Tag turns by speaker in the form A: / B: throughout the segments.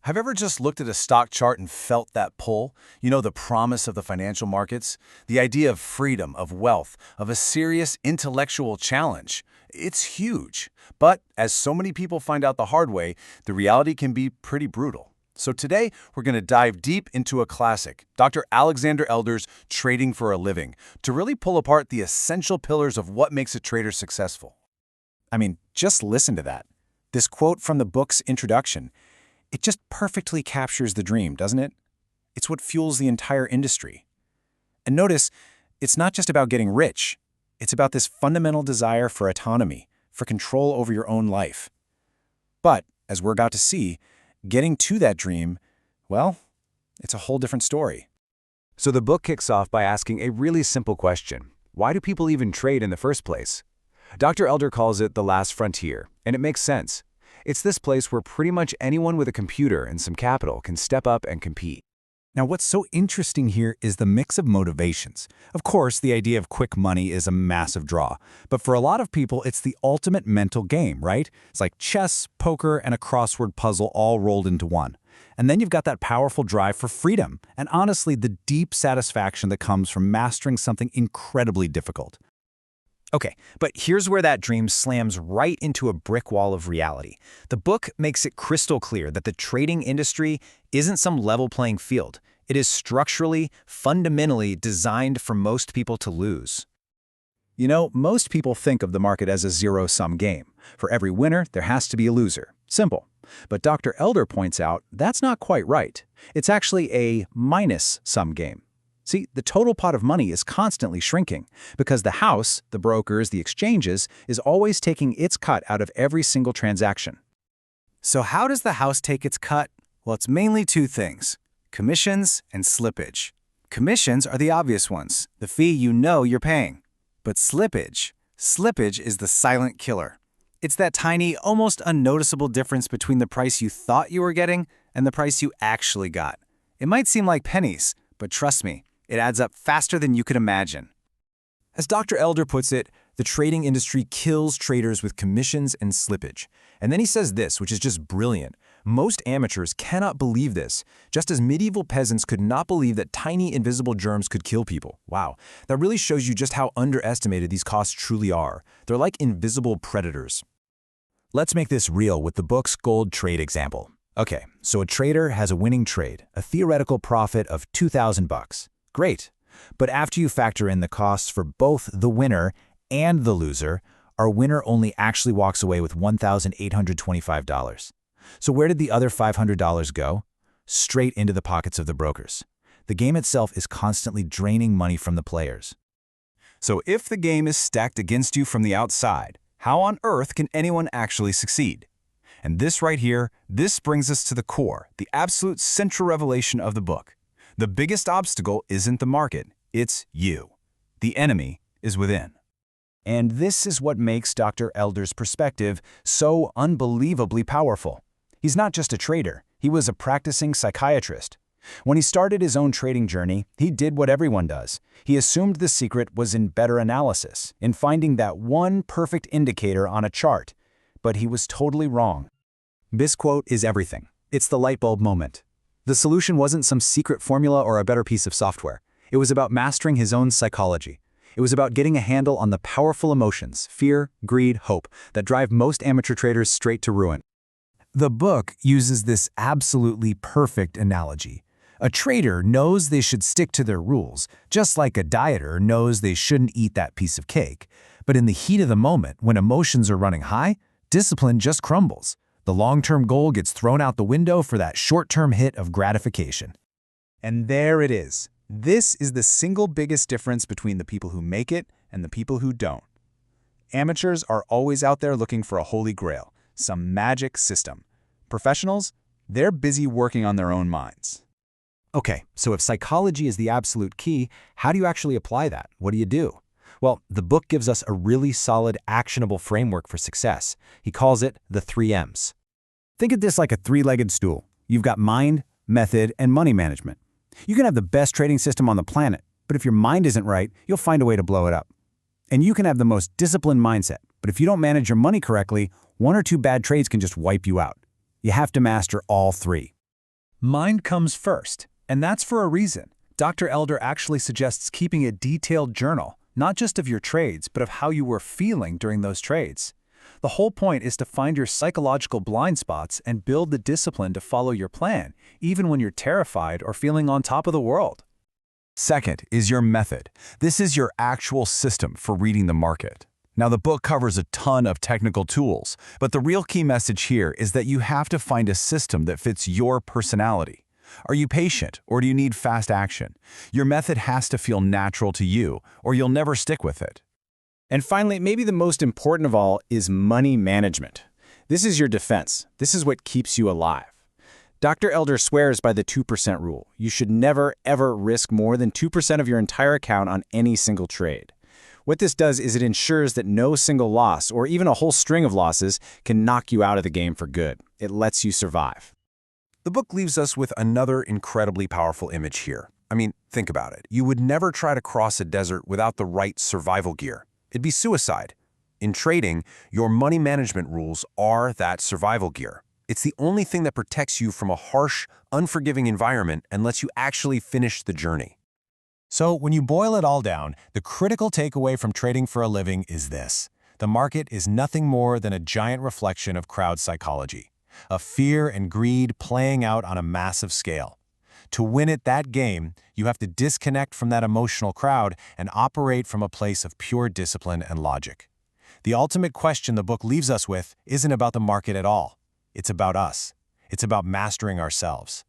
A: Have you ever just looked at a stock chart and felt that pull? You know, the promise of the financial markets? The idea of freedom, of wealth, of a serious intellectual challenge. It's huge. But as so many people find out the hard way, the reality can be pretty brutal. So today, we're going to dive deep into a classic, Dr. Alexander Elder's Trading for a Living, to really pull apart the essential pillars of what makes a trader successful.
B: I mean, just listen to that. This quote from the book's introduction. It just perfectly captures the dream, doesn't it? It's what fuels the entire industry. And notice, it's not just about getting rich. It's about this fundamental desire for autonomy, for control over your own life. But, as we're about to see, getting to that dream, well, it's a whole different story.
C: So the book kicks off by asking a really simple question. Why do people even trade in the first place? Dr. Elder calls it the last frontier, and it makes sense. It's this place where pretty much anyone with a computer and some capital can step up and compete.
B: Now, what's so interesting here is the mix of motivations. Of course, the idea of quick money is a massive draw, but for a lot of people, it's the ultimate mental game, right? It's like chess, poker, and a crossword puzzle all rolled into one. And then you've got that powerful drive for freedom, and honestly, the deep satisfaction that comes from mastering something incredibly difficult. Okay, but here's where that dream slams right into a brick wall of reality. The book makes it crystal clear that the trading industry isn't some level playing field. It is structurally, fundamentally designed for most people to lose. You know, most people think of the market as a zero-sum game. For every winner, there has to be a loser. Simple. But Dr. Elder points out that's not quite right. It's actually a minus-sum game. See, the total pot of money is constantly shrinking because the house, the brokers, the exchanges, is always taking its cut out of every single transaction.
D: So how does the house take its cut? Well, it's mainly two things: commissions and slippage. Commissions are the obvious ones, the fee you know you're paying. But slippage is the silent killer. It's that tiny, almost unnoticeable difference between the price you thought you were getting and the price you actually got. It might seem like pennies, but trust me, it adds up faster than you could imagine.
C: As Dr. Elder puts it, the trading industry kills traders with commissions and slippage. And then he says this, which is just brilliant. Most amateurs cannot believe this, just as medieval peasants could not believe that tiny invisible germs could kill people. Wow, that really shows you just how underestimated these costs truly are. They're like invisible predators. Let's make this real with the book's gold trade example. Okay, so a trader has a winning trade, a theoretical profit of $2,000. Great. But after you factor in the costs for both the winner and the loser, our winner only actually walks away with $1,825. So where did the other $500 go? Straight into the pockets of the brokers. The game itself is constantly draining money from the players.
D: So if the game is stacked against you from the outside, how on earth can anyone actually succeed? And this right here, this brings us to the core, the absolute central revelation of the book. The biggest obstacle isn't the market, it's you. The enemy is within.
B: And this is what makes Dr. Elder's perspective so unbelievably powerful. He's not just a trader, he was a practicing psychiatrist. When he started his own trading journey, he did what everyone does. He assumed the secret was in better analysis, in finding that one perfect indicator on a chart. But he was totally wrong. This quote is everything. It's the light bulb moment. The solution wasn't some secret formula or a better piece of software. It was about mastering his own psychology. It was about getting a handle on the powerful emotions, fear, greed, hope, that drive most amateur traders straight to ruin. The book uses this absolutely perfect analogy. A trader knows they should stick to their rules, just like a dieter knows they shouldn't eat that piece of cake. But in the heat of the moment, when emotions are running high, discipline just crumbles. The long-term goal gets thrown out the window for that short-term hit of gratification. And there it is. This is the single biggest difference between the people who make it and the people who don't. Amateurs are always out there looking for a holy grail, some magic system. Professionals, they're busy working on their own minds. Okay, so if psychology is the absolute key, how do you actually apply that? What do you do? Well, the book gives us a really solid, actionable framework for success. He calls it the 3 M's. Think of this like a three-legged stool. You've got mind, method, and money management. You can have the best trading system on the planet, but if your mind isn't right, you'll find a way to blow it up. And you can have the most disciplined mindset, but if you don't manage your money correctly, 1 or 2 bad trades can just wipe you out. You have to master all 3. Mind comes first, and that's for a reason. Dr. Elder actually suggests keeping a detailed journal, not just of your trades, but of how you were feeling during those trades. The whole point is to find your psychological blind spots and build the discipline to follow your plan, even when you're terrified or feeling on top of the world.
A: Second is your method. This is your actual system for reading the market. Now, the book covers a ton of technical tools, but the real key message here is that you have to find a system that fits your personality. Are you patient, or do you need fast action? Your method has to feel natural to you, or you'll never stick with it.
B: And finally, maybe the most important of all is money management. This is your defense. This is what keeps you alive. Dr. Elder swears by the 2% rule. You should never, ever risk more than 2% of your entire account on any single trade. What this does is it ensures that no single loss, or even a whole string of losses, can knock you out of the game for good. It lets you survive.
C: The book leaves us with another incredibly powerful image here. I mean, think about it. You would never try to cross a desert without the right survival gear. It'd be suicide. In trading, your money management rules are that survival gear. It's the only thing that protects you from a harsh, unforgiving environment and lets you actually finish the journey.
A: So, when you boil it all down, the critical takeaway from trading for a living is this. The market is nothing more than a giant reflection of crowd psychology, of fear and greed playing out on a massive scale. To win at that game, you have to disconnect from that emotional crowd and operate from a place of pure discipline and logic. The ultimate question the book leaves us with isn't about the market at all. It's about us. It's about mastering ourselves.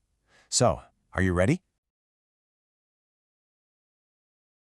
A: So, are you ready?